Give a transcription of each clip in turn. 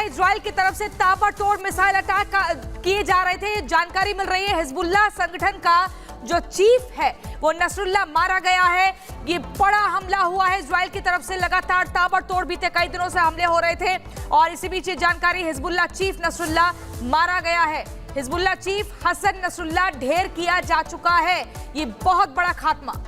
है इजराइल की तरफ से ताबड़तोड़ मिसाइल अटैक किए जा रहे थे। जानकारी मिल रही है हिजबुल्लाह संगठन का जो चीफ है वो नसरुल्लाह मारा गया है। ये बड़ा हमला हुआ है इजराइल की तरफ से, लगातार ताबड़तोड़ बीते कई दिनों से हमले हो रहे थे और इसी बीच ये जानकारी हिजबुल्लाह चीफ नसरुल्लाह मारा गया है। हिजबुल्लाह चीफ हसन नसरुल्लाह ढेर किया जा चुका है। ये बहुत बड़ा खात्मा।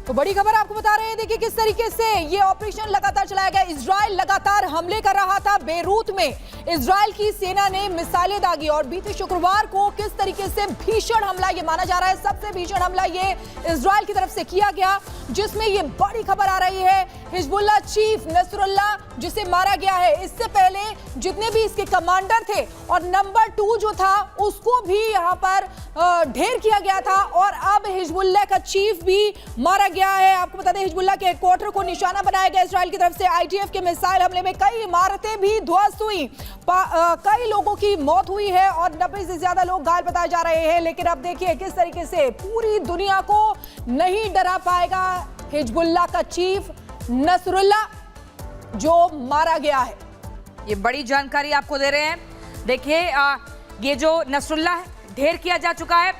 तो बड़ी खबर आपको बता रहे हैं, देखिए किस तरीके से ये ऑपरेशन लगातार चलाया गया। इजराइल लगातार हमले कर रहा था। बेरूत में इजराइल की सेना ने मिसाइलें दागी और बीते शुक्रवार को किस तरीके से भीषण हमला, ये माना जा रहा है सबसे भीषण हमला ये इजराइल की तरफ से किया गया, जिसमें ये बड़ी खबर आ रही है हिजबुल्लाह चीफ नसरुल्लाह जिसे मारा गया है। इससे पहले जितने भी इसके कमांडर थे और नंबर 2 जो था उसको भी यहाँ पर ढेर किया गया था और अब हिजबुल्लाह का चीफ भी मारा गया है। आपको बता दें हिजबुल्लाह के हेडक्वार्टर को निशाना बनाया गया इजराइल की तरफ से। आईडीएफ के मिसाइल हमले में कई इमारतें भी ध्वस्त हुई, कई लोगों की मौत हुई है और 90 से ज्यादा लोग घायल बताए जा रहे हैं। लेकिन अब देखिए किस तरीके से पूरी दुनिया को नहीं डरा पाएगा हिजबुल्लाह का चीफ नसरुल्लाह जो मारा गया है। ये बड़ी जानकारी आपको दे रहे हैं। देखिए ये जो नसरुल्लाह है ढेर किया जा चुका है।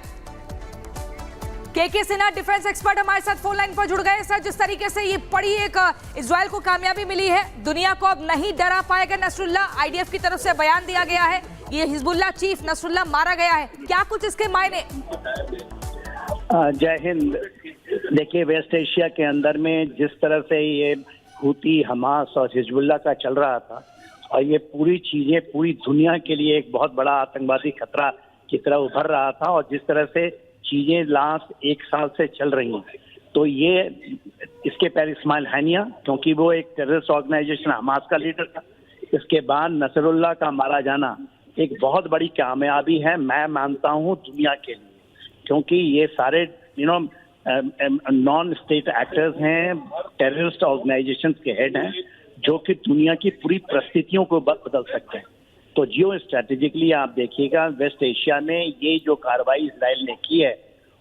के सिन्हा डिफेंस एक्सपर्ट हमारे साथ फोन लाइन पर जुड़ गए। सर, जिस तरीके से ये बड़ी एक इजराइल को कामयाबी मिली है, दुनिया को अब नहीं डरा पाएगा नसरुल्लाह, आईडीएफ की तरफ से बयान दिया गया है, ये हिजबुल्लाह चीफ नसरुल्लाह मारा गया है, क्या कुछ इसके मायने? जय हिंद। देखिए वेस्ट एशिया के अंदर में जिस तरह से ये हूती, हमास और हिजबुल्लाह का चल रहा था और ये पूरी चीजें पूरी दुनिया के लिए एक बहुत बड़ा आतंकवादी खतरा की तरह उभर रहा था और जिस तरह से चीजें लास्ट 1 साल से चल रही हैं, तो ये इसके पहले इस्माइल हानिया, क्योंकि वो एक टेररिस्ट ऑर्गेनाइजेशन हमास का लीडर था, इसके बाद नसरुल्लाह का मारा जाना एक बहुत बड़ी कामयाबी है, मैं मानता हूँ दुनिया के लिए, क्योंकि ये सारे नॉन स्टेट एक्टर्स हैं, टेररिस्ट ऑर्गेनाइजेशन के हेड हैं, जो कि दुनिया की पूरी परिस्थितियों को बदल सकते हैं। तो जियो स्ट्रेटेजिकली आप देखिएगा वेस्ट एशिया में ये जो कार्रवाई इजराइल ने की है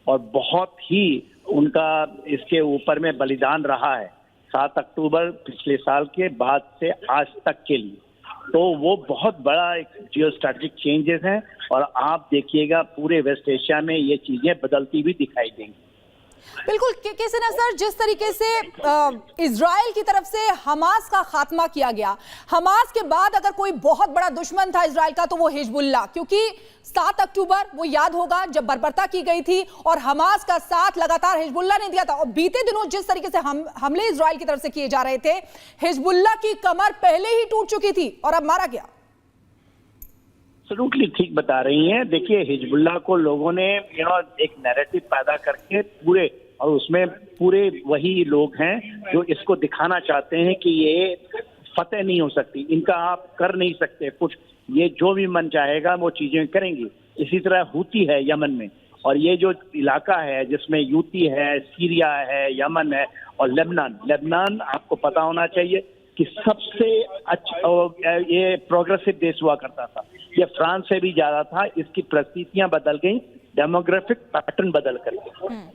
और बहुत ही उनका इसके ऊपर में बलिदान रहा है 7 अक्टूबर पिछले साल के बाद से आज तक के लिए, तो वो बहुत बड़ा एक जियो स्ट्रेटेजिक चेंजेस हैं और आप देखिएगा पूरे वेस्ट एशिया में ये चीजें बदलती हुई दिखाई देंगी। बिल्कुल के सिन्हा सर, जिस तरीके से इजराइल की तरफ से हमास का खात्मा किया गया, हमास के बाद अगर कोई बहुत बड़ा दुश्मन था इजराइल का तो वो हिजबुल्लाह, क्योंकि 7 अक्टूबर वो याद होगा जब बर्बरता की गई थी और हमास का साथ लगातार हिजबुल्लाह ने दिया था और बीते दिनों जिस तरीके से हमले इजराइल की तरफ से किए जा रहे थे, हिजबुल्लाह की कमर पहले ही टूट चुकी थी और अब मारा गया। एब्सोल्युटली ठीक बता रही हैं। देखिए हिजबुल्लाह को लोगों ने एक नैरेटिव पैदा करके पूरे, और उसमें पूरे वही लोग हैं जो इसको दिखाना चाहते हैं कि ये फतेह नहीं हो सकती, इनका आप कर नहीं सकते कुछ, ये जो भी मन चाहेगा वो चीजें करेंगी। इसी तरह हूती है यमन में, और ये जो इलाका है जिसमें यूती है, सीरिया है, यमन है और लेबनान आपको पता होना चाहिए कि सबसे अच्छा ये प्रोग्रेसिव देश हुआ करता था, ये फ्रांस से भी ज्यादा था। इसकी परिस्थितियां बदल गई, डेमोग्राफिक पैटर्न बदल कर,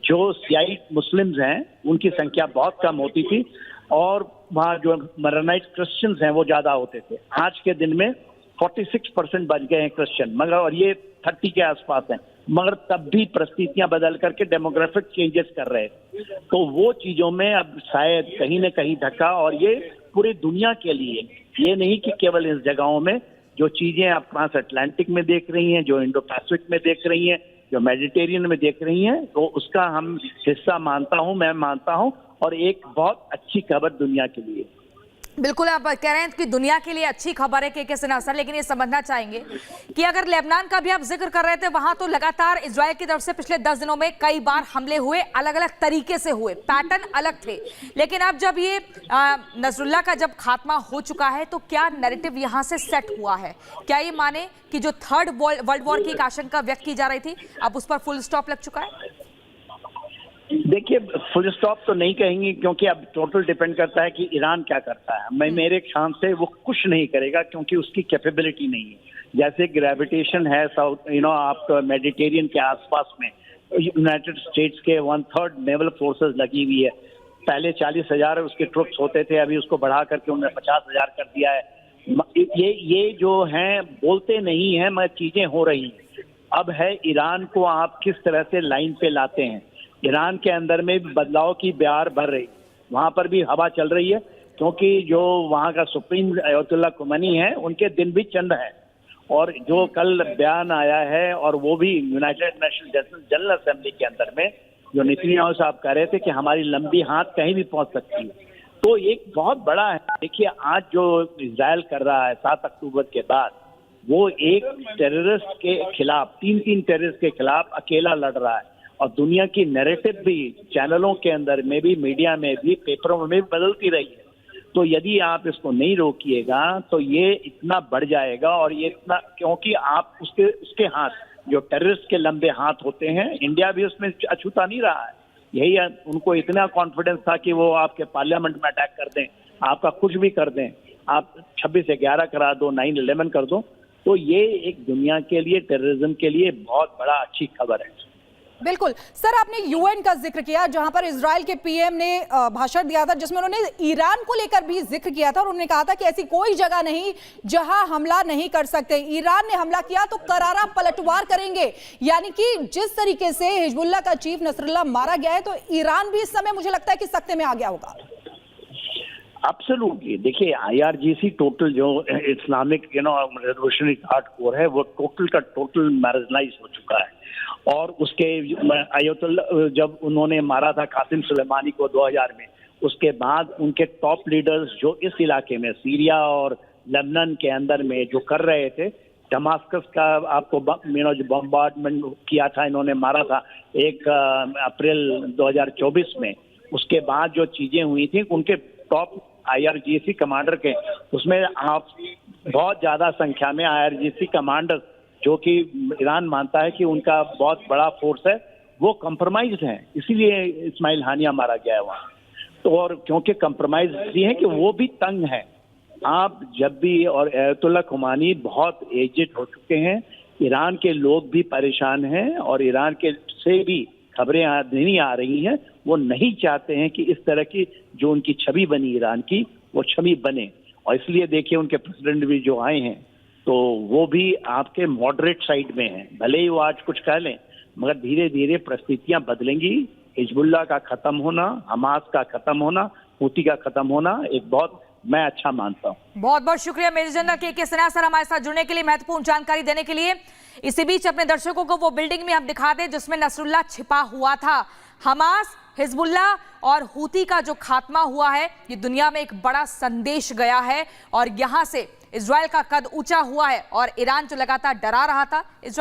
जो सियाइट मुस्लिम्स हैं उनकी संख्या बहुत कम होती थी और वहाँ जो मरनाइट क्रिश्चियंस हैं वो ज्यादा होते थे। आज के दिन में 46% बच गए हैं क्रिश्चियन, मगर और ये 30 के आसपास हैं, मगर तब भी परिस्थितियां बदल करके डेमोग्राफिक चेंजेस कर रहे हैं। तो वो चीजों में अब शायद कहीं न कहीं धक्का, और ये पूरी दुनिया के लिए, ये नहीं कि केवल इस जगहों में, जो चीजें आप ट्रांस अटलांटिक में देख रही हैं, जो इंडो पैसिफिक में देख रही हैं, जो मेडिटेरियन में देख रही हैं, तो उसका हम हिस्सा मानता हूं, मैं मानता हूं, और एक बहुत अच्छी खबर दुनिया के लिए। बिल्कुल, आप कह रहे हैं कि दुनिया के लिए अच्छी खबर है के सिन्हा सर, लेकिन ये समझना चाहेंगे कि अगर लेबनान का भी आप जिक्र कर रहे थे, वहां तो लगातार इजराइल की तरफ से पिछले 10 दिनों में कई बार हमले हुए, अलग अलग तरीके से हुए, पैटर्न अलग थे, लेकिन अब जब ये नसरुल्लाह का जब खात्मा हो चुका है तो क्या नैरेटिव यहां से सेट हुआ है? क्या ये माने कि जो 3rd वर्ल्ड वॉर की एक आशंका व्यक्त की जा रही थी अब उस पर फुल स्टॉप लग चुका है? देखिए फुल स्टॉप तो नहीं कहेंगे, क्योंकि अब टोटल डिपेंड करता है कि ईरान क्या करता है। मेरे ख्याल से वो कुछ नहीं करेगा, क्योंकि उसकी कैपेबिलिटी नहीं है। जैसे ग्रेविटेशन है साउथ आप मेडिटेरियन के आसपास में, यूनाइटेड स्टेट्स के 1/3 नेवल फोर्सेस लगी हुई है। पहले 40,000 उसके ट्रुप्स होते थे, अभी उसको बढ़ा करके उन्होंने 50,000 कर दिया है। ये जो हैं बोलते नहीं हैं, मगर चीजें हो रही हैं। अब है ईरान को आप किस तरह से लाइन पे लाते हैं। ईरान के अंदर में बदलाव की बयार भर रही, वहां पर भी हवा चल रही है, क्योंकि जो वहां का सुप्रीम अयतुल्ला खुमैनी है उनके दिन भी चंद है। और जो कल बयान आया है, और वो भी यूनाइटेड नेशन जनरल असेंबली के अंदर में, जो नेतन्याहू साहब कह रहे थे कि हमारी लंबी हाथ कहीं भी पहुंच सकती है, तो एक बहुत बड़ा है। देखिए आज जो इजराइल कर रहा है 7 अक्टूबर के बाद, वो एक टेररिस्ट के खिलाफ, 3 टेररिस्ट के खिलाफ अकेला लड़ रहा है। और दुनिया की नैरेटिव भी चैनलों के अंदर में भी, मीडिया में भी, पेपरों में भी बदलती रही है। तो यदि आप इसको नहीं रोकिएगा तो ये इतना बढ़ जाएगा, और ये इतना, क्योंकि आप उसके हाथ, जो टेररिस्ट के लंबे हाथ होते हैं, इंडिया भी उसमें अछूता नहीं रहा है। यही है, उनको इतना कॉन्फिडेंस था कि वो आपके पार्लियामेंट में अटैक कर दें, आपका कुछ भी कर दें, आप 26/11 करा दो, 9/11 कर दो। तो ये एक दुनिया के लिए, टेररिज्म के लिए बहुत बड़ा अच्छी खबर है। बिल्कुल सर, आपने यूएन का जिक्र किया, जहां पर इजराइल के पीएम ने भाषण दिया था, जिसमें उन्होंने ईरान को लेकर भी जिक्र किया था, और उन्होंने कहा था कि ऐसी कोई जगह नहीं जहां हमला नहीं कर सकते। ईरान ने हमला किया तो करारा पलटवार करेंगे। यानी कि जिस तरीके से हिजबुल्लाह का चीफ नसरुल्लाह मारा गया है, तो ईरान भी इस समय मुझे लगता है कि सख्ते में आ गया होगा। एब्सोल्युटली। देखिए IRGC टोटल जो इस्लामिक रेवोल्यूशनरी गार्ड कोर है, वो टोटल का टोटल मैरिजलाइज हो चुका है। और उसके अयतुल्ला, जब उन्होंने मारा था कासिम सुलेमानी को 2000 में, उसके बाद उनके टॉप लीडर्स जो इस इलाके में, सीरिया और लेबनान के अंदर में जो कर रहे थे, दमास्कस का आपको जो बम्बार्डमेंट किया था, इन्होंने मारा था 1 अप्रैल 2024 में। उसके बाद जो चीजें हुई थी, उनके टॉप IRGC कमांडर के, उसमें आप बहुत ज्यादा संख्या में IRGC कमांडर, जो कि ईरान मानता है कि उनका बहुत बड़ा फोर्स है, वो कंप्रोमाइज है, इसीलिए इस्माइल हानिया मारा गया है वहाँ। तो और क्योंकि कंप्रोमाइज इसलिए है कि वो भी तंग है। आप जब भी, और अयतुल्ला खुमैनी बहुत एजेड हो चुके हैं, ईरान के लोग भी परेशान हैं, और ईरान के से भी खबरें नहीं आ रही हैं। वो नहीं चाहते हैं कि इस तरह की जो उनकी छवि बनी ईरान की, वो छवि बने। और इसलिए देखिए उनके प्रेसिडेंट भी जो आए हैं, तो वो भी आपके मॉडरेट साइड में हैं। भले ही वो आज कुछ कह लें, मगर धीरे धीरे परिस्थितियां बदलेंगी। हिजबुल्लाह का खत्म होना, हमास का खत्म होना, हूती का खत्म होना, एक बहुत मैं अच्छा मानता हूँ। बहुत बहुत शुक्रिया मेजर जनरल के सिन्हा सर, हमारे साथ जुड़ने के लिए, महत्वपूर्ण जानकारी देने के लिए। इसी बीच अपने दर्शकों को वो बिल्डिंग में हम दिखा दें जिसमें नसरुल्लाह छिपा हुआ था। हमास, हिजबुल्लाह और हूती का जो खात्मा हुआ है, ये दुनिया में एक बड़ा संदेश गया है, और यहां से इजराइल का कद ऊंचा हुआ है, और ईरान जो लगातार डरा रहा था, इजराइल